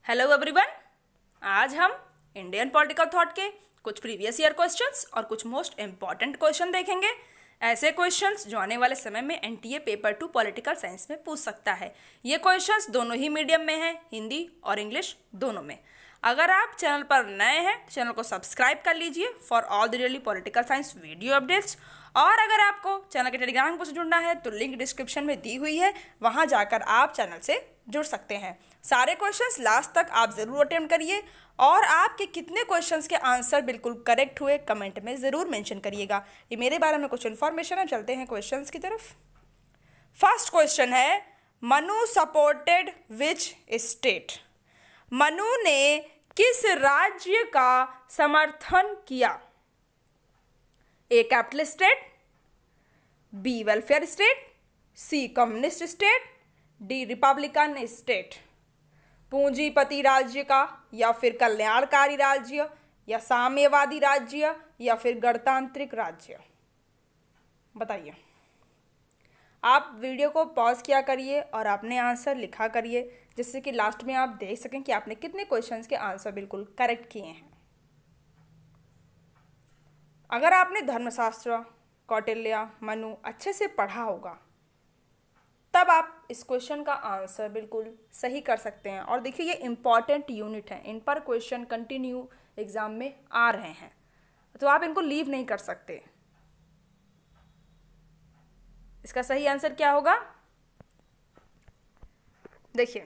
Hello everyone, आज हम Indian political thought के कुछ प्रीवियस ईयर क्वेश्चंस और कुछ मोस्ट इम्पॉर्टेंट क्वेश्चन देखेंगे। ऐसे क्वेश्चंस जो आने वाले समय में एनटीए पेपर 2 पॉलिटिकल साइंस में पूछ सकता है। ये क्वेश्चंस दोनों ही मीडियम में हैं, हिंदी और इंग्लिश दोनों में। अगर आप चैनल पर नए हैं तो चैनल को सब्सक्राइब कर लीजिए for all the daily political science video updates. और अगर आपको चैनल के टेलीग्राम ग्रुप से जुड़ना है तो लिंक डिस्क्रिप्शन में दी हुई है, वहां जाकर आप चैनल से जुड़ सकते हैं। सारे क्वेश्चंस लास्ट तक आप ज़रूर अटेम्प्ट करिए और आपके कितने क्वेश्चंस के आंसर बिल्कुल करेक्ट हुए कमेंट में ज़रूर मेंशन करिएगा। ये मेरे बारे में कुछ इन्फॉर्मेशन है। चलते हैं क्वेश्चंस की तरफ। फर्स्ट क्वेश्चन है, Manu supported which state? Manu ने किस राज्य का समर्थन किया? A capital state, B welfare state, C communist state, D republican state. पूंजीपति राज्य का, या फिर कल्याणकारी राज्य, या साम्यवादी राज्य, या फिर गणतांत्रिक राज्य? बताइए। आप वीडियो को पॉज किया करिए और अपने आंसर लिखा करिए, जिससे कि लास्ट में आप देख सकें कि आपने कितने क्वेश्चंस के आंसर बिल्कुल करेक्ट किए हैं। अगर आपने धर्मशास्त्र, कौटिल्य, मनु अच्छे से पढ़ा होगा तब आप इस क्वेश्चन का आंसर बिल्कुल सही कर सकते हैं। और देखिए, ये इम्पॉर्टेंट यूनिट है, इन पर क्वेश्चन कंटिन्यू एग्जाम में आ रहे हैं, तो आप इनको लीव नहीं कर सकते। इसका सही आंसर क्या होगा? देखिए,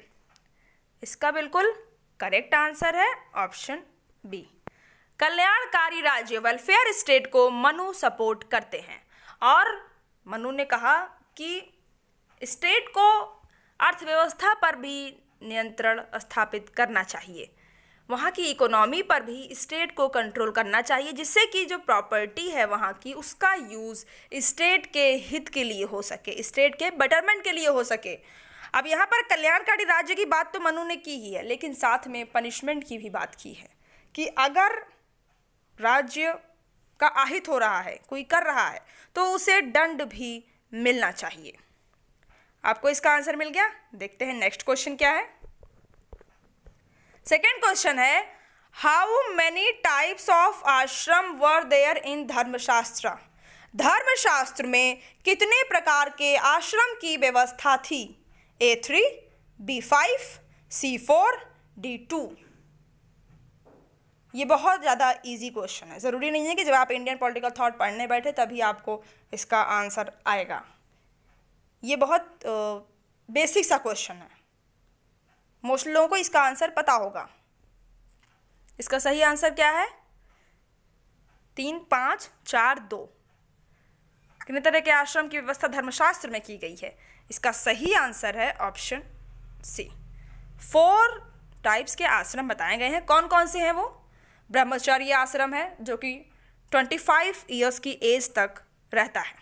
इसका बिल्कुल करेक्ट आंसर है ऑप्शन बी। कल्याणकारी राज्य वेलफेयर स्टेट को मनु सपोर्ट करते हैं और मनु ने कहा कि स्टेट को अर्थव्यवस्था पर भी नियंत्रण स्थापित करना चाहिए, वहाँ की इकोनॉमी पर भी स्टेट को कंट्रोल करना चाहिए, जिससे कि जो प्रॉपर्टी है वहाँ की उसका यूज़ स्टेट के हित के लिए हो सके, स्टेट के बेटरमेंट के लिए हो सके। अब यहाँ पर कल्याणकारी राज्य की बात तो मनु ने की ही है, लेकिन साथ में पनिशमेंट की भी बात की है कि अगर राज्य का अहित हो रहा है, कोई कर रहा है, तो उसे दंड भी मिलना चाहिए। आपको इसका आंसर मिल गया। देखते हैं नेक्स्ट क्वेश्चन क्या है। सेकेंड क्वेश्चन है, हाउ मेनी टाइप्स ऑफ आश्रम वर देयर इन धर्मशास्त्र? धर्मशास्त्र में कितने प्रकार के आश्रम की व्यवस्था थी? A3, B5, C4, D2। ये बहुत ज़्यादा इजी क्वेश्चन है। ज़रूरी नहीं है कि जब आप इंडियन पॉलिटिकल थॉट पढ़ने बैठे तभी आपको इसका आंसर आएगा। ये बहुत बेसिक सा क्वेश्चन है, मोस्ट लोगों को इसका आंसर पता होगा। इसका सही आंसर क्या है? 3, 5, 4, 2। कितने तरह के आश्रम की व्यवस्था धर्मशास्त्र में की गई है? इसका सही आंसर है ऑप्शन सी। 4 टाइप्स के आश्रम बताए गए हैं। कौन कौन से हैं वो? ब्रह्मचर्य आश्रम है जो कि 25 ईयर्स की एज तक रहता है।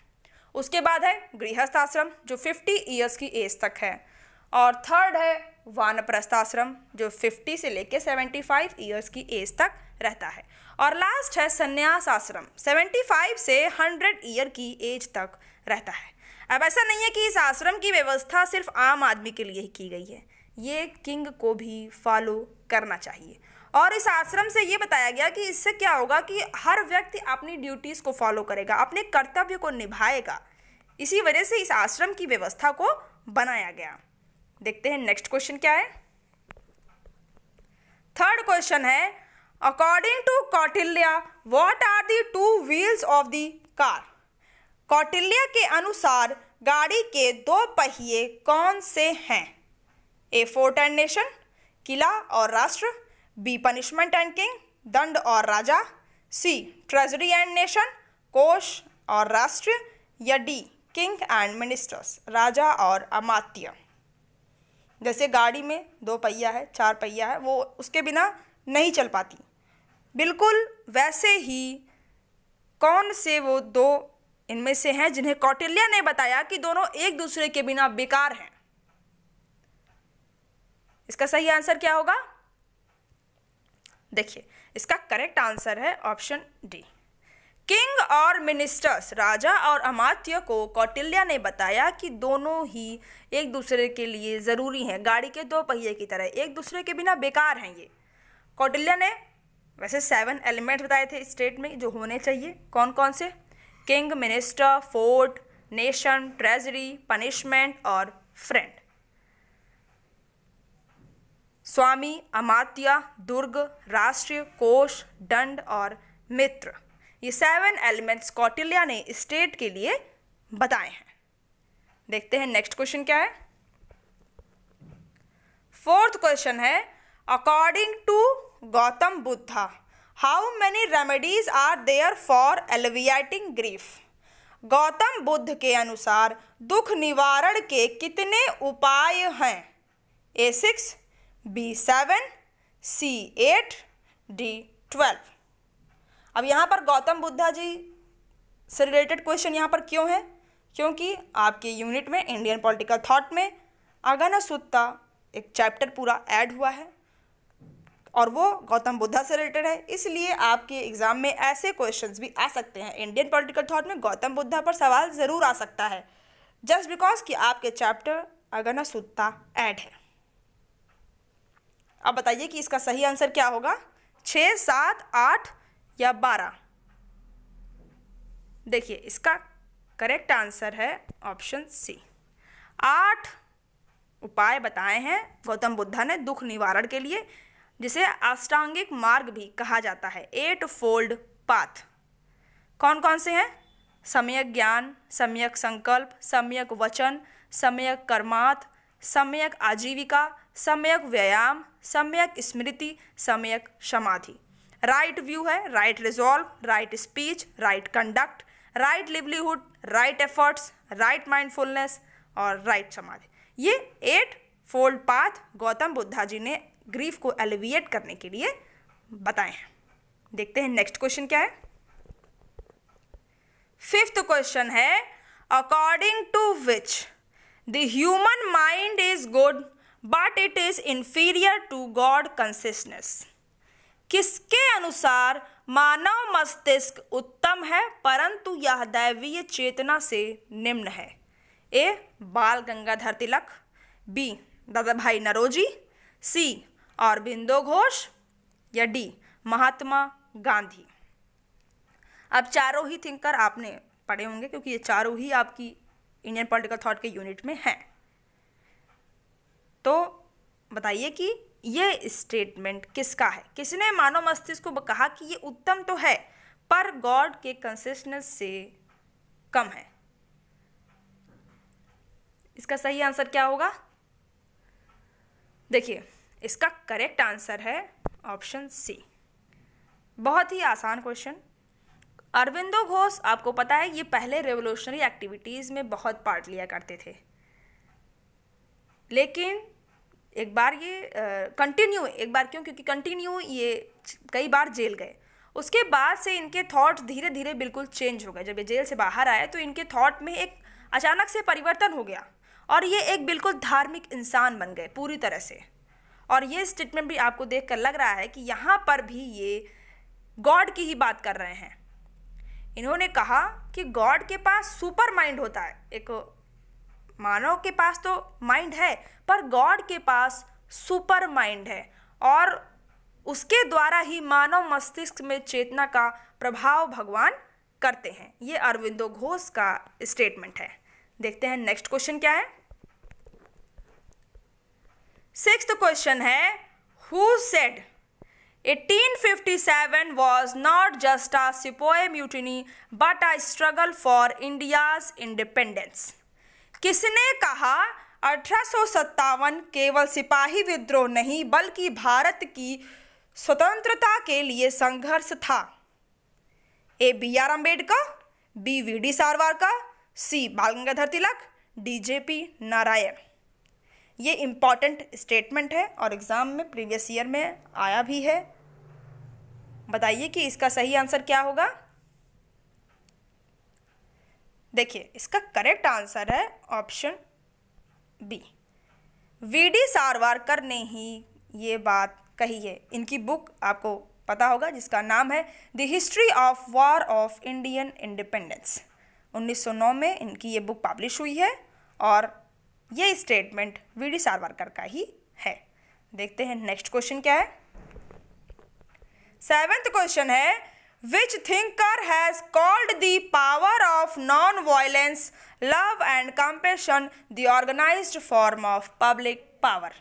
उसके बाद है गृहस्थ आश्रम जो 50 ईयर्स की एज तक है। और थर्ड है वानप्रस्थ आश्रम जो 50 से लेकर 75 ईयर्स की एज तक रहता है। और लास्ट है संन्यास आश्रम, 75 से 100 ईयर की एज तक रहता है। अब ऐसा नहीं है कि इस आश्रम की व्यवस्था सिर्फ आम आदमी के लिए ही की गई है, ये किंग को भी फॉलो करना चाहिए। और इस आश्रम से ये बताया गया कि इससे क्या होगा कि हर व्यक्ति अपनी ड्यूटीज़ को फॉलो करेगा, अपने कर्तव्य को निभाएगा। इसी वजह से इस आश्रम की व्यवस्था को बनाया गया। देखते हैं नेक्स्ट क्वेश्चन क्या है। थर्ड क्वेश्चन है, according to Kautilya what are the 2 wheels of the car? Kautilya के अनुसार गाड़ी के 2 पहिए कौन से हैं? ए फोर्ट एंड नेशन, किला और राष्ट्र, बी पनिशमेंट एंड किंग, दंड और राजा, सी ट्रेजरी एंड नेशन, कोष और राष्ट्र, या डी किंग एंड मिनिस्टर्स, राजा और अमात्य। जैसे गाड़ी में 2 पहिया है, 4 पहिया है, वो उसके बिना नहीं चल पाती, बिल्कुल वैसे ही कौन से वो 2 इनमें से हैं जिन्हें कौटिल्य ने बताया कि दोनों एक दूसरे के बिना बेकार हैं? इसका सही आंसर क्या होगा? देखिए, इसका करेक्ट आंसर है ऑप्शन डी, किंग और मिनिस्टर्स, राजा और अमात्य को कौटिल्य ने बताया कि दोनों ही एक दूसरे के लिए ज़रूरी हैं, गाड़ी के दो पहिए की तरह, एक दूसरे के बिना बेकार हैं ये। कौटिल्य ने वैसे 7 एलिमेंट्स बताए थे स्टेट में जो होने चाहिए। कौन कौन से? King, minister, fort, nation, treasury, punishment और फ्रेंड। स्वामी, अमात्य, दुर्ग, राष्ट्रीय, कोष, दंड और मित्र, ये 7 एलिमेंट्स कौटिल्य ने स्टेट के लिए बताए हैं। देखते हैं नेक्स्ट क्वेश्चन क्या है। 4th क्वेश्चन है, according to Gautam Buddha how many remedies are there for alleviating grief. Gautam Buddha के अनुसार दुख निवारण के कितने उपाय हैं? A6, B7, C8, D12। अब यहाँ पर गौतम बुद्धा जी से रिलेटेड क्वेश्चन यहाँ पर क्यों है? क्योंकि आपके यूनिट में इंडियन पॉलिटिकल थॉट में अगम सूत्ता एक चैप्टर पूरा ऐड हुआ है और वो गौतम बुद्धा से रिलेटेड है, इसलिए आपके एग्जाम में ऐसे क्वेश्चंस भी आ सकते हैं। इंडियन पॉलिटिकल थॉट में गौतम बुद्धा पर सवाल ज़रूर आ सकता है, जस्ट बिकॉज कि आपके चैप्टर अगम सूत्ता ऐड है। अब बताइए कि इसका सही आंसर क्या होगा, 6, 7, 8 या 12? देखिए इसका करेक्ट आंसर है ऑप्शन सी। 8 उपाय बताए हैं गौतम बुद्धा ने दुख निवारण के लिए, जिसे अष्टांगिक मार्ग भी कहा जाता है, 8 फोल्ड पाथ। कौन कौन से हैं? सम्यक ज्ञान, सम्यक संकल्प, सम्यक वचन, सम्यक कर्मार्थ, सम्यक आजीविका, सम्यक व्यायाम, सम्यक स्मृति, सम्यक समाधि। राइट व्यू है, right resolve, right speech, right conduct, right livelihood, right efforts, right mindfulness और राइट समाधि। ये 8 फोल्ड पाथ गौतम बुद्धा जी ने ग्रीफ को एलिविएट करने के लिए बताए हैं। देखते हैं नेक्स्ट क्वेश्चन क्या है। 5th क्वेश्चन है, according to which the human mind is good but it is inferior to God consciousness. किसके अनुसार मानव मस्तिष्क उत्तम है परंतु यह दैवीय चेतना से निम्न है? ए बाल गंगाधर तिलक, बी दादा भाई नरोजी, सी अरबिंदो घोष या डी महात्मा गांधी। अब चारों ही थिंकर आपने पढ़े होंगे क्योंकि ये चारों ही आपकी इंडियन पॉलिटिकल थॉट के यूनिट में हैं। तो बताइए कि ये स्टेटमेंट किसका है? किसने मानव मस्तिष्क को कहा कि ये उत्तम तो है पर गॉड के कंसिस्टेंस से कम है? इसका सही आंसर क्या होगा? देखिए इसका करेक्ट आंसर है ऑप्शन सी। बहुत ही आसान क्वेश्चन। अरबिंदो घोष, आपको पता है ये पहले रेवोल्यूशनरी एक्टिविटीज़ में बहुत पार्ट लिया करते थे, लेकिन एक बार ये क्योंकि कंटिन्यू ये कई बार जेल गए। उसके बाद से इनके थॉट्स धीरे धीरे बिल्कुल चेंज हो गए। जब ये जेल से बाहर आए तो इनके थॉट में एक अचानक से परिवर्तन हो गया और ये एक बिल्कुल धार्मिक इंसान बन गए पूरी तरह से। और ये स्टेटमेंट भी आपको देखकर लग रहा है कि यहाँ पर भी ये गॉड की ही बात कर रहे हैं। इन्होंने कहा कि गॉड के पास सुपर माइंड होता है। एक मानव के पास तो माइंड है पर गॉड के पास सुपर माइंड है और उसके द्वारा ही मानव मस्तिष्क में चेतना का प्रभाव भगवान करते हैं। ये अरबिंदो घोष का स्टेटमेंट है। देखते हैं नेक्स्ट क्वेश्चन क्या है। 6th क्वेश्चन है, who said 1857 was not just a Sepoy mutiny but a struggle for India's independence? किसने कहा 1857 केवल सिपाही विद्रोह नहीं बल्कि भारत की स्वतंत्रता के लिए संघर्ष था? A B R Ambedkar, B V D Savarkar, C Bal Gangadhar Tilak, D J P Narayan. ये इम्पॉर्टेंट स्टेटमेंट है और एग्जाम में प्रीवियस ईयर में आया भी है। बताइए कि इसका सही आंसर क्या होगा। देखिए इसका करेक्ट आंसर है option B. V D Savarkar ने ही ये बात कही है। इनकी बुक आपको पता होगा, जिसका नाम है the history of war of Indian independence. 1909 में इनकी ये बुक पब्लिश हुई है और ये स्टेटमेंट वीडी सावरकर का ही है। देखते हैं नेक्स्ट क्वेश्चन क्या है। 7th क्वेश्चन है, which thinker has called the power of non violence love and compassion the organized form of public power.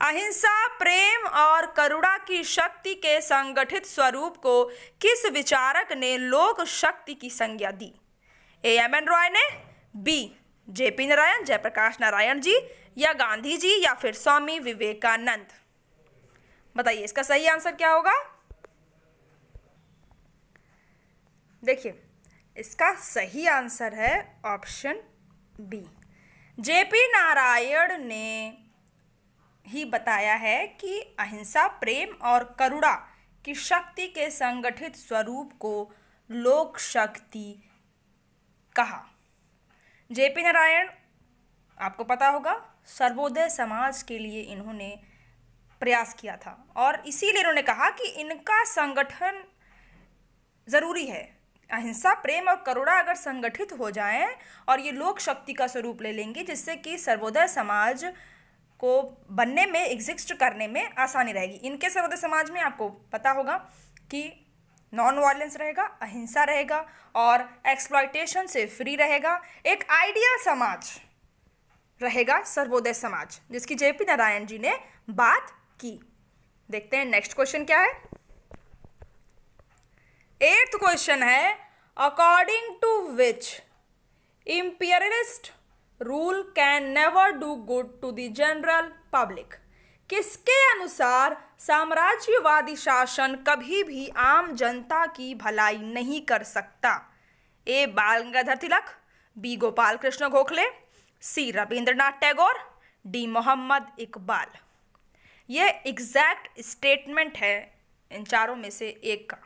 अहिंसा, प्रेम और करुणा की शक्ति के संगठित स्वरूप को किस विचारक ने लोक शक्ति की संज्ञा दी? एएमएन रॉय ने, बी जेपी नारायण जयप्रकाश नारायण जी, या गांधी जी, या फिर स्वामी विवेकानंद। बताइए इसका सही आंसर क्या होगा। देखिए इसका सही आंसर है ऑप्शन बी, जेपी नारायण ने ही बताया है कि अहिंसा, प्रेम और करुणा की शक्ति के संगठित स्वरूप को लोक शक्ति कहा। जेपी नारायण आपको पता होगा सर्वोदय समाज के लिए इन्होंने प्रयास किया था और इसीलिए इन्होंने कहा कि इनका संगठन ज़रूरी है। अहिंसा, प्रेम और करुणा अगर संगठित हो जाएं और ये लोक शक्ति का स्वरूप ले लेंगे, जिससे कि सर्वोदय समाज को बनने में, एग्जिस्ट करने में आसानी रहेगी। इनके सर्वोदय समाज में आपको पता होगा कि नॉन वायलेंस रहेगा, अहिंसा रहेगा और एक्सप्लॉयटेशन से फ्री रहेगा। एक आइडियल समाज रहेगा सर्वोदय समाज, जिसकी जेपी नारायण जी ने बात की। देखते हैं नेक्स्ट क्वेश्चन क्या है। 8th क्वेश्चन है, according to which imperialist rule can never do good to the general public. किसके अनुसार साम्राज्यवादी शासन कभी भी आम जनता की भलाई नहीं कर सकता? ए बाल गंगाधर तिलक, बी गोपाल कृष्ण गोखले, सी रविंद्रनाथ टैगोर, डी मोहम्मद इकबाल। यह एग्जैक्ट स्टेटमेंट है इन चारों में से एक का।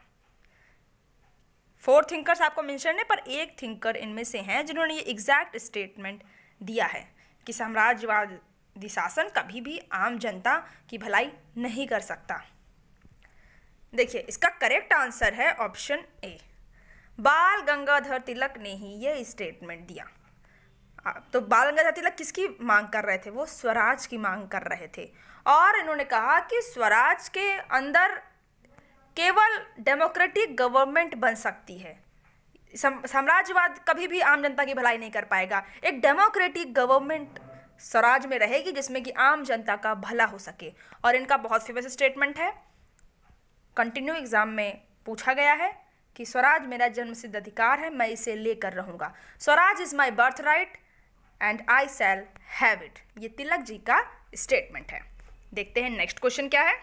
4 थिंकर्स आपको मेंशन है, पर एक थिंकर इनमें से हैं जिन्होंने ये एग्जैक्ट स्टेटमेंट दिया है कि साम्राज्यवादी शासन कभी भी आम जनता की भलाई नहीं कर सकता। देखिए इसका करेक्ट आंसर है ऑप्शन ए, बाल गंगाधर तिलक ने ही ये स्टेटमेंट दिया। तो बाल गंगाधर तिलक किसकी मांग कर रहे थे? वो स्वराज की मांग कर रहे थे और इन्होंने कहा कि स्वराज के अंदर केवल डेमोक्रेटिक गवर्नमेंट बन सकती है, साम्राज्यवाद कभी भी आम जनता की भलाई नहीं कर पाएगा। एक डेमोक्रेटिक गवर्नमेंट स्वराज में रहेगी जिसमें कि आम जनता का भला हो सके। और इनका बहुत फेमस स्टेटमेंट है, कंटिन्यू एग्जाम में पूछा गया है कि स्वराज मेरा जन्मसिद्ध अधिकार है, मैं इसे लेकर रहूँगा। Swaraj is my birth right and I shall have it. ये तिलक जी का स्टेटमेंट है। देखते हैं नेक्स्ट क्वेश्चन क्या है।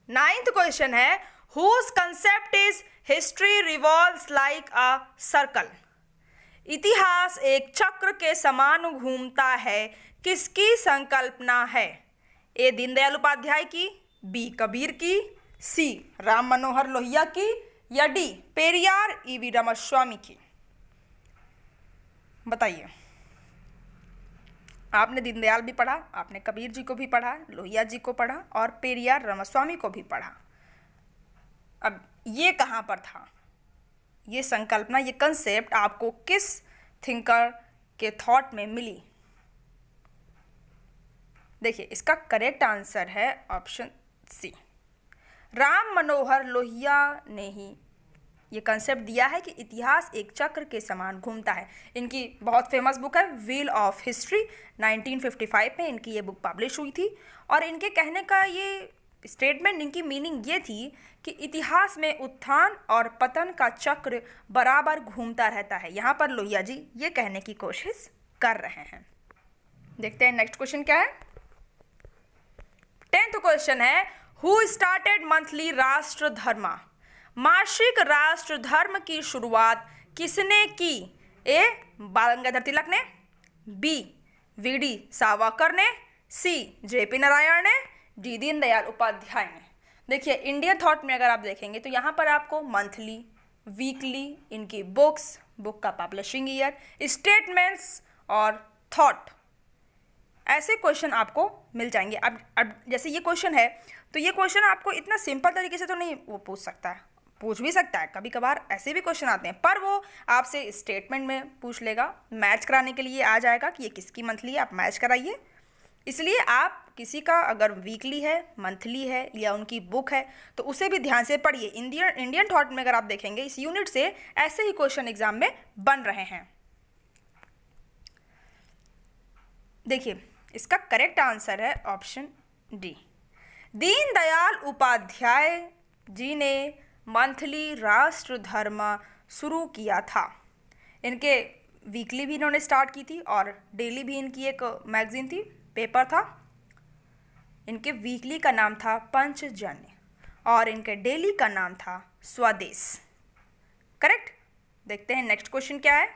9th क्वेश्चन है, whose concept is history revolves like a circle. इतिहास एक चक्र के समान घूमता है, किसकी संकल्पना है? ए दीनदयाल उपाध्याय की, बी कबीर की, सी राम मनोहर लोहिया की, या डी पेरियार ईवी रामास्वामी की। बताइए, आपने दीनदयाल भी पढ़ा, आपने कबीर जी को भी पढ़ा, लोहिया जी को पढ़ा और पेरियार रामास्वामी को भी पढ़ा। अब ये कहाँ पर था? ये संकल्पना, ये कंसेप्ट आपको किस थिंकर के थॉट में मिली? देखिए इसका करेक्ट आंसर है ऑप्शन सी, राम मनोहर लोहिया ने ही ये कंसेप्ट दिया है कि इतिहास एक चक्र के समान घूमता है। इनकी बहुत फेमस बुक है व्हील ऑफ हिस्ट्री, 1955 में इनकी ये बुक पब्लिश हुई थी। और इनके कहने का ये स्टेटमेंट, इनकी मीनिंग ये थी कि इतिहास में उत्थान और पतन का चक्र बराबर घूमता रहता है। यहाँ पर लोहिया जी ये कहने की कोशिश कर रहे हैं। देखते हैं नेक्स्ट क्वेश्चन क्या है। 10th क्वेश्चन है, हु स्टार्टेड मंथली राष्ट्र धर्म। मासिक राष्ट्र धर्म की शुरुआत किसने की? ए बाल गंगाधर तिलक ने, बी वीडी सावरकर ने, सी जेपी नारायण ने, डी दीनदयाल उपाध्याय ने। देखिए इंडियन थॉट में अगर आप देखेंगे तो यहाँ पर आपको मंथली, वीकली, इनकी बुक्स, बुक का पब्लिशिंग ईयर, स्टेटमेंट्स और थॉट ऐसे क्वेश्चन आपको मिल जाएंगे। अब जैसे ये क्वेश्चन है, तो ये क्वेश्चन आपको इतना सिंपल तरीके से तो नहीं वो पूछ सकता है, पूछ भी सकता है, कभी कभार ऐसे भी क्वेश्चन आते हैं, पर वो आपसे स्टेटमेंट में पूछ लेगा, मैच कराने के लिए आ जाएगा कि ये किसकी मंथली है, आप मैच कराइए। इसलिए आप किसी का अगर वीकली है, मंथली है या उनकी बुक है तो उसे भी ध्यान से पढ़िए। इंडियन थॉट में अगर आप देखेंगे इस यूनिट से ऐसे ही क्वेश्चन एग्जाम में बन रहे हैं। देखिए इसका करेक्ट आंसर है ऑप्शन डी। दीनदयाल उपाध्याय जी ने मंथली राष्ट्र धर्म शुरू किया था। इनके वीकली भी इन्होंने स्टार्ट की थी और डेली भी इनकी एक मैगजीन थी, पेपर था। इनके वीकली का नाम था पंचजन्य और इनके डेली का नाम था स्वदेश। करेक्ट। देखते हैं नेक्स्ट क्वेश्चन क्या है।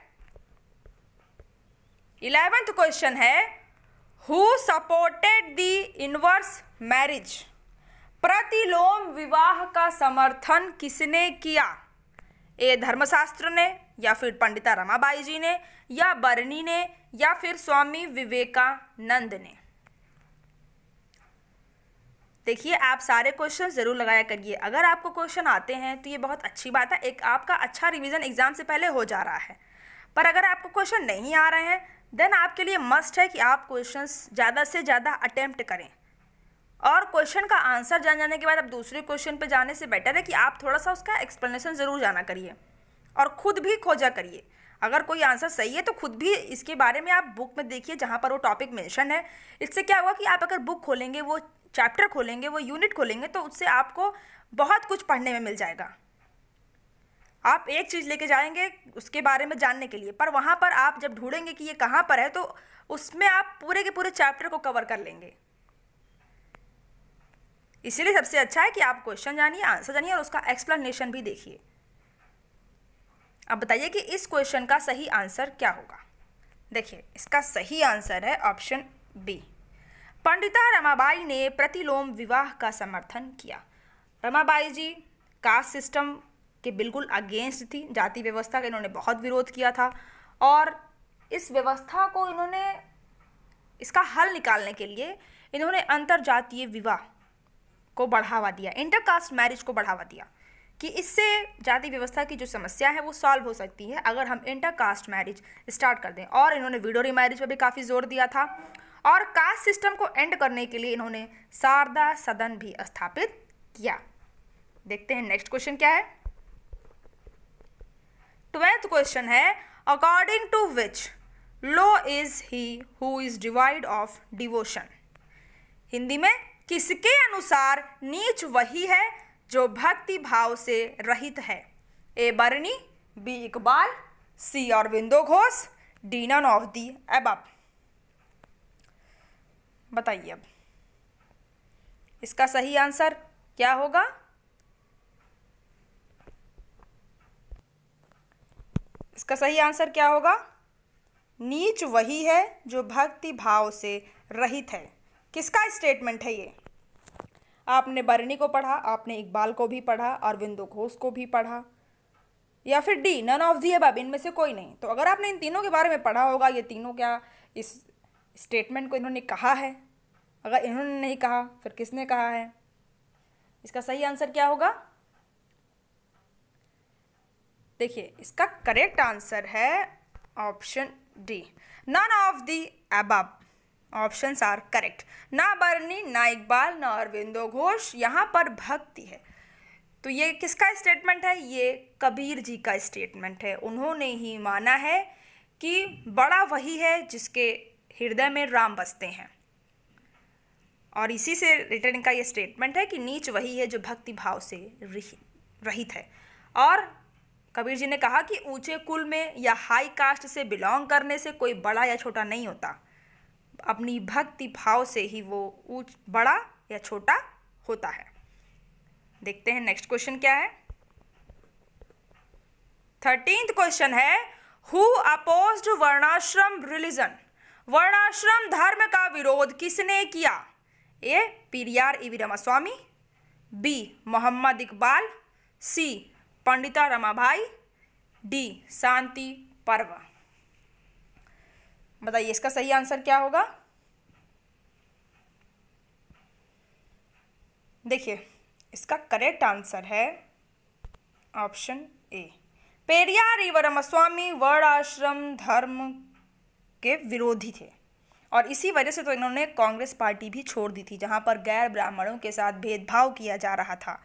11th क्वेश्चन है, who supported the inverse marriage? प्रतिलोम विवाह का समर्थन किसने किया? ए धर्मशास्त्र ने, या फिर पंडिता रमाबाई जी ने, या बरनी ने, या फिर स्वामी विवेकानंद ने? देखिए आप सारे क्वेश्चन जरूर लगाया करिए। अगर आपको क्वेश्चन आते हैं तो ये बहुत अच्छी बात है, एक आपका अच्छा रिवीजन एग्जाम से पहले हो जा रहा है। पर अगर आपको क्वेश्चन नहीं आ रहे हैं देन आपके लिए मस्ट है कि आप क्वेश्चंस ज़्यादा से ज़्यादा अटेम्प्ट करें, और क्वेश्चन का आंसर जान जाने के बाद अब दूसरे क्वेश्चन पे जाने से बेटर है कि आप थोड़ा सा उसका एक्सप्लेनेशन ज़रूर जाना करिए और खुद भी खोजा करिए। अगर कोई आंसर सही है तो खुद भी इसके बारे में आप बुक में देखिए जहाँ पर वो टॉपिक मेंशन है। इससे क्या होगा कि आप अगर बुक खोलेंगे, वो चैप्टर खोलेंगे, वो यूनिट खोलेंगे तो उससे आपको बहुत कुछ पढ़ने में मिल जाएगा। आप एक चीज़ लेके जाएंगे उसके बारे में जानने के लिए, पर वहाँ पर आप जब ढूंढेंगे कि ये कहाँ पर है तो उसमें आप पूरे के पूरे चैप्टर को कवर कर लेंगे। इसीलिए सबसे अच्छा है कि आप क्वेश्चन जानिए, आंसर जानिए और उसका एक्सप्लेनेशन भी देखिए। अब बताइए कि इस क्वेश्चन का सही आंसर क्या होगा। देखिए इसका सही आंसर है ऑप्शन बी। पंडिता रमाबाई ने प्रतिलोम विवाह का समर्थन किया। रमाबाई जी कास्ट सिस्टम के बिल्कुल अगेंस्ट थी, जाति व्यवस्था का इन्होंने बहुत विरोध किया था और इस व्यवस्था को इन्होंने, इसका हल निकालने के लिए इन्होंने अंतरजातीय विवाह को बढ़ावा दिया, इंटरकास्ट मैरिज को बढ़ावा दिया कि इससे जाति व्यवस्था की जो समस्या है वो सॉल्व हो सकती है अगर हम इंटरकास्ट मैरिज स्टार्ट कर दें। और इन्होंने विडो मैरिज पर भी काफ़ी जोर दिया था और कास्ट सिस्टम को एंड करने के लिए इन्होंने शारदा सदन भी स्थापित किया। देखते हैं नेक्स्ट क्वेश्चन क्या है। 12th क्वेश्चन है, according to which law is he who is devoid of devotion? Hindi में किसके अनुसार नीच वही है जो भक्ति भाव से रहित है? A Barani, B Iqbal, C Aurobindo Ghosh, D none of the above. बताइए अब इसका सही आंसर क्या होगा। इसका सही आंसर क्या होगा? नीच वही है जो भक्ति भाव से रहित है। किसका स्टेटमेंट है ये? आपने बरनी को पढ़ा, आपने इकबाल को भी पढ़ा, अरविंदो घोष को भी पढ़ा, या फिर D none of the above, इनमें से कोई नहीं। तो अगर आपने इन तीनों के बारे में पढ़ा होगा, ये तीनों क्या इस स्टेटमेंट को इन्होंने कहा है? अगर इन्होंने नहीं कहा फिर किसने कहा है? इसका सही आंसर क्या होगा? देखिए इसका करेक्ट आंसर है option D, none of the above. Options are correct. ना बरनी, ना इकबाल, ना अरविंदो घोष, यहाँ पर भक्ति है। तो ये किसका स्टेटमेंट है? ये कबीर जी का स्टेटमेंट है। उन्होंने ही माना है कि बड़ा वही है जिसके हृदय में राम बसते हैं, और इसी से रिलेटेड इनका ये स्टेटमेंट है कि नीच वही है जो भक्ति भाव से रहित है। और कबीर जी ने कहा कि ऊंचे कुल में या हाई कास्ट से बिलोंग करने से कोई बड़ा या छोटा नहीं होता, अपनी भक्ति भाव से ही वो बड़ा या छोटा होता है। देखते हैं नेक्स्ट क्वेश्चन क्या है। 13th क्वेश्चन है, हु अपोज्ड वर्णाश्रम रिलीजन? वर्णाश्रम धर्म का विरोध किसने किया? ए पेरियार ईवी रामास्वामी, बी मोहम्मद इकबाल, सी पंडिता रमाबाई, डी शांति पर्व। बताइए इसका सही आंसर क्या होगा। देखिए इसका करेक्ट आंसर है ऑप्शन ए। पेरियार ईव रामास्वामी वर्ण आश्रम धर्म के विरोधी थे और इसी वजह से तो इन्होंने कांग्रेस पार्टी भी छोड़ दी थी, जहां पर गैर ब्राह्मणों के साथ भेदभाव किया जा रहा था।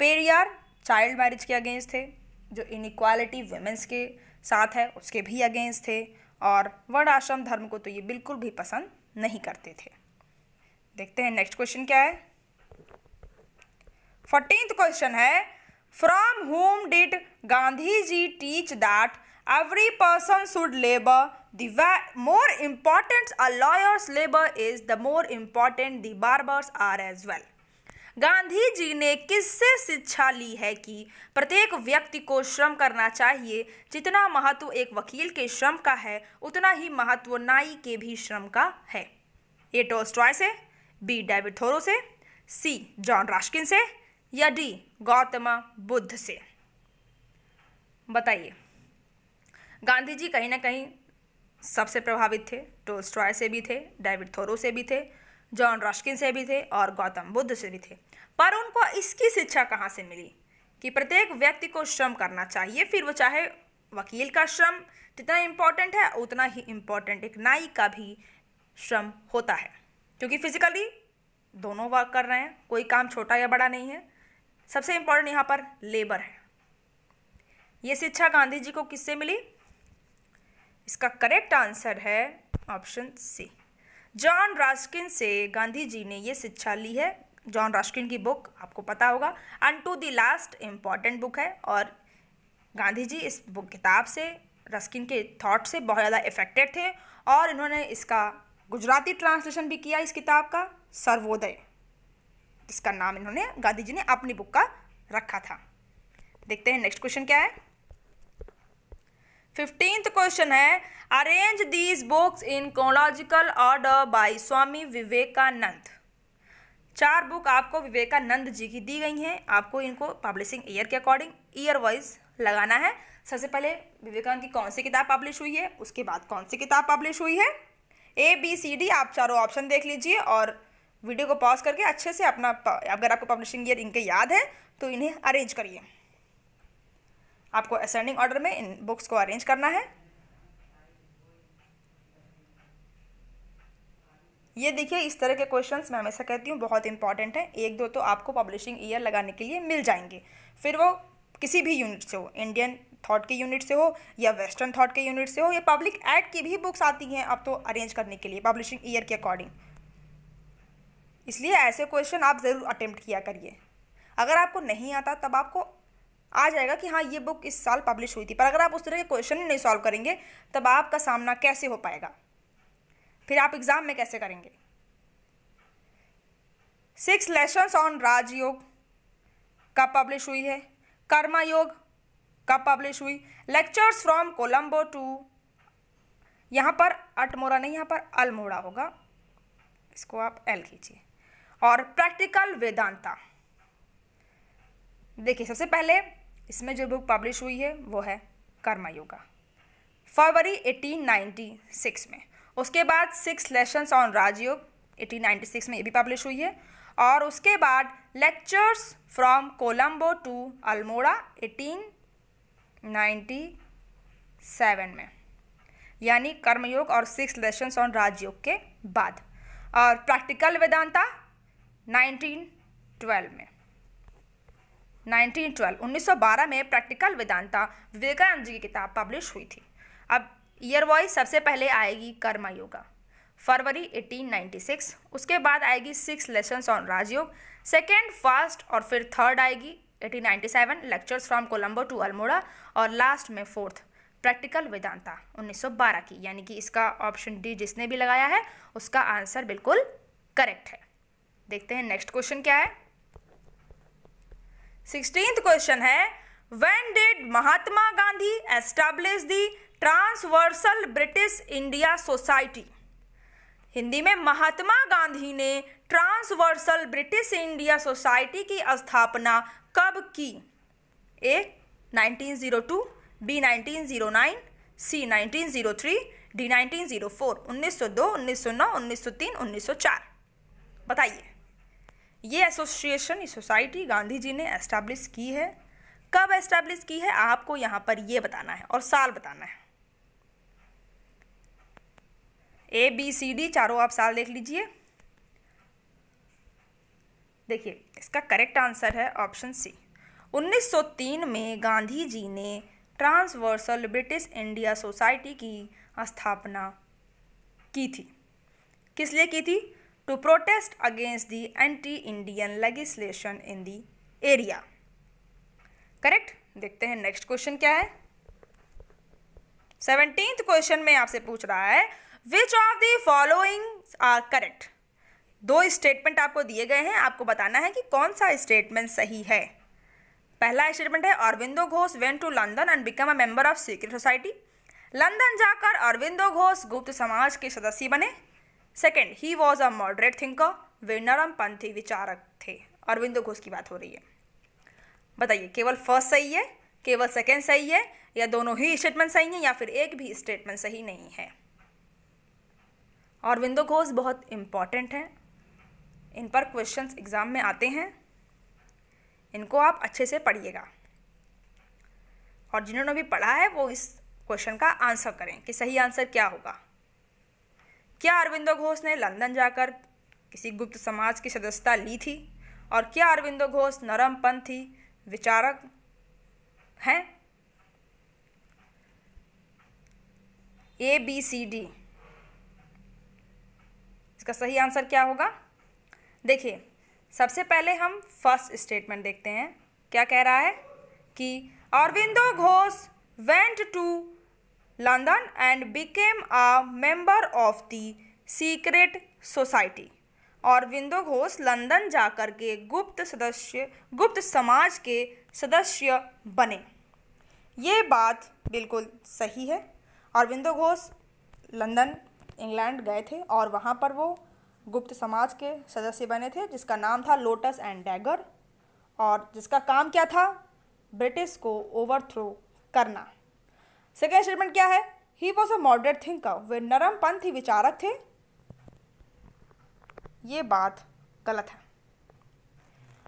पेरियार चाइल्ड मैरिज के अगेंस्ट थे, जो इनइक्वालिटी वुमेन्स के साथ है उसके भी अगेंस्ट थे, और वर्ण आश्रम धर्म को तो ये बिल्कुल भी पसंद नहीं करते थे। देखते हैं नेक्स्ट क्वेश्चन क्या है। 14th क्वेश्चन है, from whom did Gandhi ji teach that every person should labor, the more important a lawyer's labor is, the more important the barbers are as well। Gandhi ji ने किससे शिक्षा ली है कि प्रत्येक व्यक्ति को श्रम करना चाहिए, जितना महत्व एक वकील के श्रम का है उतना ही महत्व नाई के भी श्रम का है। ए टोल्स्टॉय से, बी डेविड थोरो से, सी जॉन रस्किन से, या डी गौतम बुद्ध से। बताइए। गांधी जी कहीं ना कहीं सबसे प्रभावित थे, टोल्स्टॉय से भी थे, डेविड थोरो से भी थे, जॉन रस्किन से भी थे और गौतम बुद्ध से भी थे। पर उनको इसकी शिक्षा कहाँ से मिली कि प्रत्येक व्यक्ति को श्रम करना चाहिए, फिर वो चाहे वकील का श्रम जितना इम्पोर्टेंट है उतना ही इम्पोर्टेंट एक नाई का भी श्रम होता है, क्योंकि फिजिकली दोनों वर्क कर रहे हैं, कोई काम छोटा या बड़ा नहीं है। सबसे इम्पोर्टेंट यहाँ पर लेबर है। ये शिक्षा गांधी जी को किससे मिली? इसका करेक्ट आंसर है ऑप्शन सी, जॉन रस्किन से गांधी जी ने ये शिक्षा ली है। जॉन रस्किन की बुक आपको पता होगा unto the last, important book है, और गांधी जी इस बुक किताब से, रस्किन के थॉट से बहुत ज़्यादा इफेक्टेड थे और इन्होंने इसका गुजराती ट्रांसलेशन भी किया इस किताब का, सर्वोदय, जिसका नाम इन्होंने गांधी जी ने अपनी बुक का रखा था। देखते हैं नेक्स्ट क्वेश्चन क्या है। 15th क्वेश्चन है, arrange these books in chronological order by Swami Vivekananda. 4 book आपको विवेकानंद जी की दी गई हैं, आपको इनको पब्लिशिंग ईयर के अकॉर्डिंग ईयर वाइज लगाना है। सबसे पहले विवेकानंद की कौन सी किताब पब्लिश हुई है, उसके बाद कौन सी किताब पब्लिश हुई है। ABCD आप चारों ऑप्शन देख लीजिए और वीडियो को पॉज करके अच्छे से अपना, अगर आपको पब्लिशिंग ईयर इनके याद है तो इन्हें अरेंज करिए। आपको असेंडिंग ऑर्डर में इन बुक्स को अरेंज करना है। ये देखिए इस तरह के क्वेश्चंस मैं हमेशा कहती हूँ बहुत इंपॉर्टेंट है। 1-2 तो आपको पब्लिशिंग ईयर लगाने के लिए मिल जाएंगे, फिर वो किसी भी यूनिट से हो, इंडियन थॉट के यूनिट से हो या वेस्टर्न थॉट के यूनिट से हो, या पब्लिक एक्ट की भी बुक्स आती हैं अब तो अरेंज करने के लिए पब्लिशिंग ईयर के अकॉर्डिंग। इसलिए ऐसे क्वेश्चन आप ज़रूर अटेम्प्ट किया करिए। अगर आपको नहीं आता तब आपको आ जाएगा कि हाँ ये बुक इस साल पब्लिश हुई थी, पर अगर आप उस तरह के क्वेश्चन ही नहीं सॉल्व करेंगे तब आपका सामना कैसे हो पाएगा, फिर आप एग्जाम में कैसे करेंगे। 6 लेसन्स ऑन राजयोग कब पब्लिश हुई है, कर्मयोग कब पब्लिश हुई, लेक्चर्स फ्रॉम कोलंबो टू, यहाँ पर अटमोरा नहीं, यहाँ पर अल्मोड़ा होगा, इसको आप एल कीजिए, और प्रैक्टिकल वेदांता। देखिए सबसे पहले इसमें जो बुक पब्लिश हुई है वो है कर्मयोगा, फरवरी 1896 में। उसके बाद 6 लेसन्स ऑन राजयोग 1896 में ये भी पब्लिश हुई है, और उसके बाद lectures from Colombo to Almora 1897 में, यानी कर्मयोग और 6 लेसन्स ऑन राजयोग के बाद, और प्रैक्टिकल वेदांता 1912 में। 1912 में प्रैक्टिकल वेदांता विवेकानंद जी की किताब पब्लिश हुई थी। अब ईयर वाइज सबसे पहले आएगी कर्मयोगा, फरवरी 1896, उसके बाद आएगी 6 lessons on Rajyoga, second, first और फिर थर्ड आएगी 1897 lectures from Colombo to Almora, और लास्ट में फोर्थ प्रैक्टिकल वेदांता 1912 की, यानी कि इसका ऑप्शन डी जिसने भी लगाया है उसका आंसर बिल्कुल करेक्ट है। देखते हैं नेक्स्ट क्वेश्चन क्या है। 16th क्वेश्चन है, when did Mahatma Gandhi establish the transversal British India society. Hindi में महात्मा गांधी ने ट्रांसवर्सल ब्रिटिश इंडिया सोसाइटी की स्थापना कब की? ए 1902, बी 1909, सी 1903, डी 1904, 1902, 1909, 1903, 1904। बताइए। ये एसोसिएशन, ये सोसाइटी गांधी जी ने एस्टैब्लिश की है। कब एस्टैब्लिश की है आपको यहाँ पर ये बताना है और साल बताना है। ABCD चारों आप साल देख लीजिए। देखिए इसका करेक्ट आंसर है ऑप्शन सी। 1903 में गांधी जी ने ट्रांसवर्सल ब्रिटिश इंडिया सोसाइटी की स्थापना की थी। किस लिए की थी? To protest against the anti Indian legislation in the area. Correct. देखते हैं नेक्स्ट क्वेश्चन क्या है। 17th क्वेश्चन में आपसे पूछ रहा है which of the following are correct. 2 statement आपको दिए गए हैं, आपको बताना है कि कौन सा स्टेटमेंट सही है। पहला स्टेटमेंट है Aurobindo Ghosh went to London and become a member of secret society. London जाकर अरविंदो घोष गुप्त समाज के सदस्य बने। Second, he was a moderate thinker, वे नरमपंथी विचारक थे। अरविंदो घोष की बात हो रही है। बताइए केवल फर्स्ट सही है, केवल सेकेंड सही है, या दोनों ही स्टेटमेंट सही है, या फिर एक भी स्टेटमेंट सही नहीं है। अरविंदो घोष बहुत इंपॉर्टेंट है, इन पर क्वेश्चंस एग्जाम में आते हैं, इनको आप अच्छे से पढ़िएगा और जिन्होंने भी पढ़ा है वो इस क्वेश्चन का आंसर करें कि सही आंसर क्या होगा। क्या अरविंदो घोष ने लंदन जाकर किसी गुप्त समाज की सदस्यता ली थी? और क्या अरविंदो घोष नरमपंथी विचारक हैं? ABCD इसका सही आंसर क्या होगा? देखिए सबसे पहले हम फर्स्ट स्टेटमेंट देखते हैं। क्या कह रहा है कि Aurobindo Ghosh went to London and became a member of the secret society. Aurobindo Ghosh London जाकर के गुप्त समाज के सदस्य बने। ये बात बिल्कुल सही है। अरविंदो घोष लंदन इंग्लैंड गए थे और वहाँ पर वो गुप्त समाज के सदस्य बने थे जिसका नाम था लोटस एंड डैगर, और जिसका काम क्या था? ब्रिटिश को ओवरथ्रो करना। सेकेंड स्टेटमेंट क्या है? He was a moderate thinker, वे नरमपंथी विचारक थे। ये बात गलत है।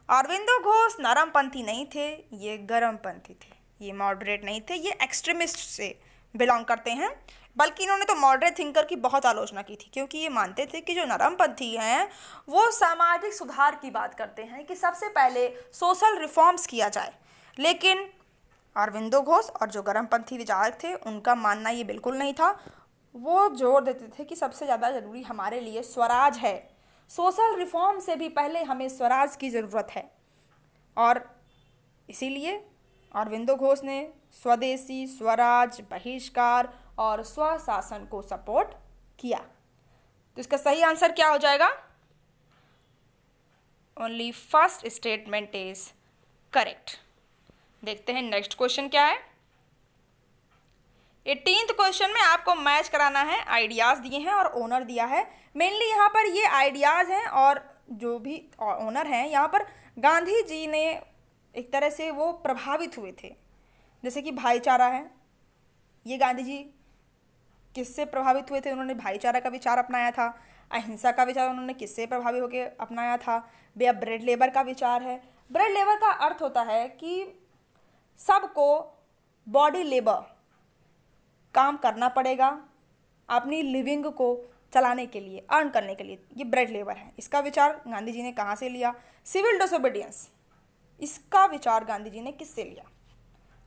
अरविंदो घोष नरमपंथी नहीं थे, ये गरमपंथी थे। ये मॉडरेट नहीं थे, ये एक्सट्रीमिस्ट से बिलोंग करते हैं। बल्कि इन्होंने तो मॉडरेट थिंकर की बहुत आलोचना की थी, क्योंकि ये मानते थे कि जो नरमपंथी हैं वो सामाजिक सुधार की बात करते हैं कि सबसे पहले सोशल रिफॉर्म्स किया जाए। लेकिन अरविंदो घोष और जो गरमपंथी विचारक थे उनका मानना ये बिल्कुल नहीं था। वो जोर देते थे कि सबसे ज़्यादा ज़रूरी हमारे लिए स्वराज है, सोशल रिफॉर्म से भी पहले हमें स्वराज की ज़रूरत है। और इसीलिए अरविंदो घोष ने स्वदेशी, स्वराज, बहिष्कार और स्वशासन को सपोर्ट किया। तो इसका सही आंसर क्या हो जाएगा? Only first statement is correct. देखते हैं नेक्स्ट क्वेश्चन क्या है। 18th क्वेश्चन में आपको मैच कराना है। आइडियाज़ दिए हैं और ओनर दिया है। मेनली यहाँ पर ये आइडियाज़ हैं और जो भी ओनर हैं यहाँ पर गांधी जी ने एक तरह से वो प्रभावित हुए थे। जैसे कि भाईचारा है, ये गांधी जी किससे प्रभावित हुए थे? उन्होंने भाईचारा का विचार अपनाया था। अहिंसा का विचार उन्होंने किससे प्रभावित होकर अपनाया था? भैया ब्रेड लेबर का विचार है। ब्रेड लेबर का अर्थ होता है कि सबको बॉडी लेबर काम करना पड़ेगा अपनी लिविंग को चलाने के लिए, अर्न करने के लिए। ये ब्रेड लेबर है। इसका विचार गांधी जी ने कहाँ से लिया? सिविल डिसोबीडियंस, इसका विचार गांधी जी ने किससे लिया?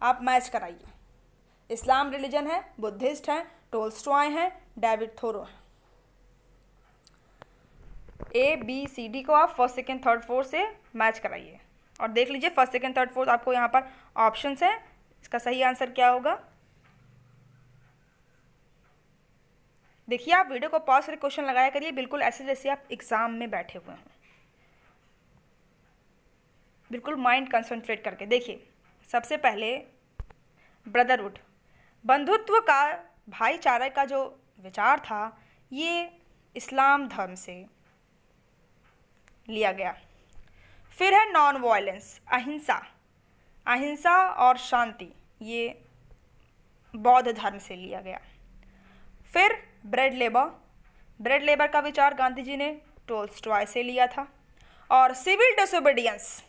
आप मैच कराइए। इस्लाम रिलीजन है, बुद्धिस्ट हैं, टोल्स्टॉय हैं, डेविड थोरो हैं। ABCD को आप फर्स्ट, सेकेंड, थर्ड, फोर्थ से मैच कराइए और देख लीजिए फर्स्ट, सेकेंड, थर्ड, फोर्थ आपको यहाँ पर ऑप्शंस हैं। इसका सही आंसर क्या होगा? देखिए आप वीडियो को पॉज करके क्वेश्चन लगाया करिए, बिल्कुल ऐसे जैसे आप एग्जाम में बैठे हुए हैं। बिल्कुल माइंड कंसंट्रेट करके देखिए। सबसे पहले ब्रदरहुड, बंधुत्व का, भाईचारे का जो विचार था ये इस्लाम धर्म से लिया गया। फिर है नॉन वायलेंस, अहिंसा, अहिंसा और शांति, ये बौद्ध धर्म से लिया गया। फिर ब्रेड लेबर, ब्रेड लेबर का विचार गांधी जी ने टोल्स्टॉय से लिया था। और सिविल डिसोबीडियंस,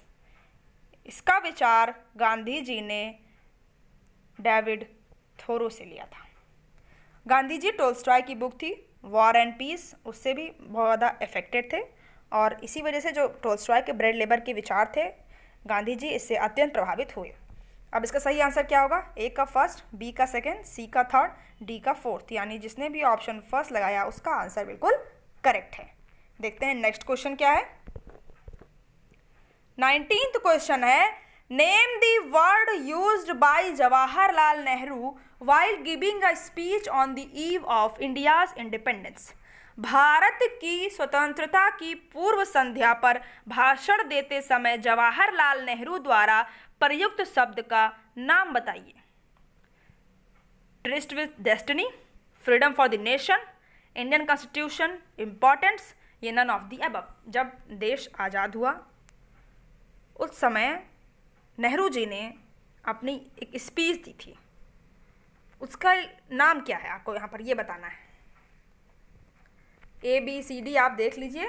इसका विचार गांधी जी ने डेविड थोरो से लिया था। गांधी जी टोल्स्टॉय की बुक थी वॉर एंड पीस, उससे भी बहुत ज़्यादा अफेक्टेड थे और इसी वजह से जो टोल्स्टॉय के ब्रेड लेबर के विचार थे, गांधी जी इससे अत्यंत प्रभावित हुए। अब इसका सही आंसर क्या होगा? ए का फर्स्ट, बी का सेकंड, सी का थर्ड, डी का फोर्थ, यानी जिसने भी ऑप्शन फर्स्ट लगाया उसका आंसर बिल्कुल करेक्ट है। देखते हैं नेक्स्ट क्वेश्चन क्या है। 19th क्वेश्चन है, name the word used by Jawaharlal Nehru while giving a speech on the eve of India's independence. Bharat की स्वतंत्रता की पूर्व संध्या पर भाषण देते समय जवाहरलाल नेहरू द्वारा प्रयुक्त शब्द का नाम बताइए। Tryst with destiny, freedom for the nation, Indian constitution, importance, ये नन ऑफ द अबव। जब देश आज़ाद हुआ उस समय नेहरू जी ने अपनी एक स्पीच दी थी, उसका नाम क्या है आपको यहाँ पर ये बताना है। ए बी सी डी आप देख लीजिए।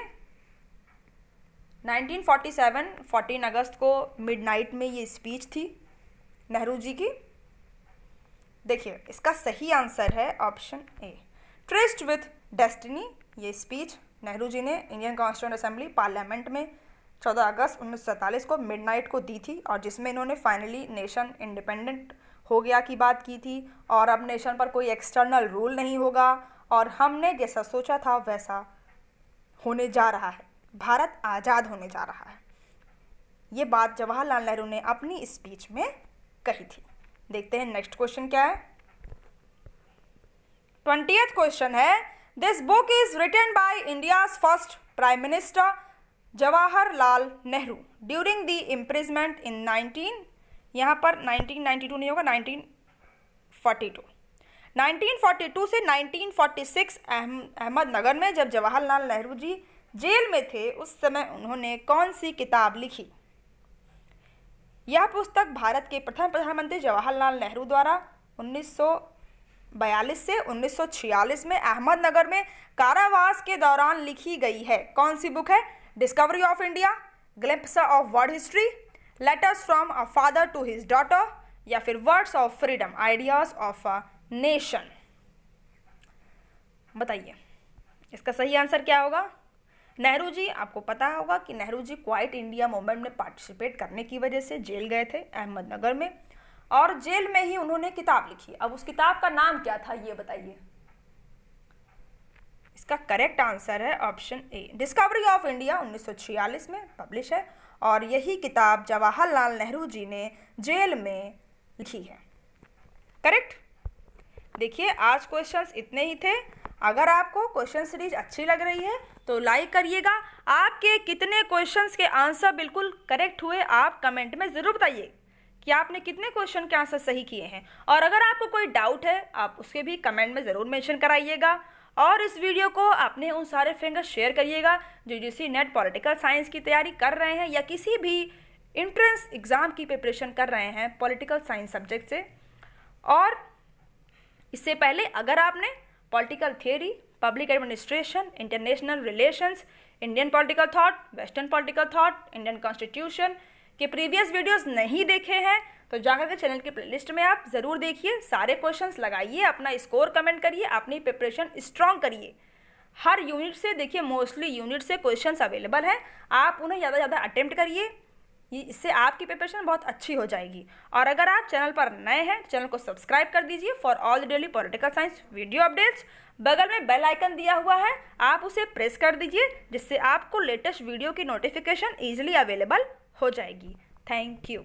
1947 14 अगस्त को मिडनाइट में ये स्पीच थी नेहरू जी की। देखिए इसका सही आंसर है option A, tryst with destiny. ये स्पीच नेहरू जी ने इंडियन कॉन्स्टिट्यूएंट असेंबली पार्लियामेंट में 14 अगस्त 1947 को मिडनाइट को दी थी और जिसमें इन्होंने फाइनली नेशन इंडिपेंडेंट हो गया की बात की थी और अब नेशन पर कोई एक्सटर्नल रूल नहीं होगा और हमने जैसा सोचा था वैसा होने जा रहा है, भारत आज़ाद होने जा रहा है। ये बात जवाहरलाल नेहरू ने अपनी स्पीच में कही थी। देखते हैं नेक्स्ट क्वेश्चन क्या है। 20th क्वेश्चन है, this book is written by India's first prime minister Jawaharlal Nehru during the imprisonment in 19 यहाँ पर 1992 नहीं होगा, 1942। 1942 से 1946 अहमदनगर में जब जवाहरलाल नेहरू जी जेल में थे उस समय उन्होंने कौन सी किताब लिखी? यह पुस्तक भारत के प्रथम प्रधानमंत्री जवाहरलाल नेहरू द्वारा 1942 से 1946 में अहमदनगर में कारावास के दौरान लिखी गई है। कौन सी बुक है? Discovery of India, glimpses of world history, letters from a father to his daughter, या फिर words of freedom, ideas of a nation. बताइए इसका सही आंसर क्या होगा? नेहरू जी, आपको पता होगा कि Nehru ji quite India movement में पार्टिसिपेट करने की वजह से जेल गए थे अहमदनगर में और जेल में ही उन्होंने किताब लिखी। अब उस किताब का नाम क्या था ये बताइए। इसका करेक्ट आंसर है option A, discovery of India 1946 में पब्लिश है और यही किताब जवाहरलाल नेहरू जी ने जेल में लिखी है। करेक्ट। देखिए आज क्वेश्चंस इतने ही थे। अगर आपको क्वेश्चन सीरीज अच्छी लग रही है तो लाइक करिएगा। आपके कितने क्वेश्चंस के आंसर बिल्कुल करेक्ट हुए आप कमेंट में ज़रूर बताइए कि आपने कितने क्वेश्चन के आंसर सही किए हैं और अगर आपको कोई डाउट है आप उसके भी कमेंट में ज़रूर मेंशन कराइएगा और इस वीडियो को अपने उन सारे फ्रेंड्स शेयर करिएगा जो यूजीसी नेट पॉलिटिकल साइंस की तैयारी कर रहे हैं या किसी भी एंट्रेंस एग्ज़ाम की प्रिपरेशन कर रहे हैं पॉलिटिकल साइंस सब्जेक्ट से। और इससे पहले अगर आपने political theory, public administration, international relations, Indian political thought, western political thought, Indian constitution के प्रीवियस वीडियोस नहीं देखे हैं तो जाकर के चैनल के प्लेलिस्ट में आप ज़रूर देखिए, सारे क्वेश्चंस लगाइए, अपना स्कोर कमेंट करिए, अपनी प्रिपरेशन स्ट्रॉन्ग करिए। हर यूनिट से देखिए मोस्टली यूनिट से क्वेश्चंस अवेलेबल हैं, आप उन्हें ज़्यादा से ज़्यादा अटेम्प्ट करिए, इससे आपकी प्रिपरेशन बहुत अच्छी हो जाएगी। और अगर आप चैनल पर नए हैं चैनल को सब्सक्राइब कर दीजिए for all the daily political science video updates. बगल में बेल आइकन दिया हुआ है, आप उसे प्रेस कर दीजिए जिससे आपको लेटेस्ट वीडियो की नोटिफिकेशन ईजिली अवेलेबल हो जाएगी। Thank you.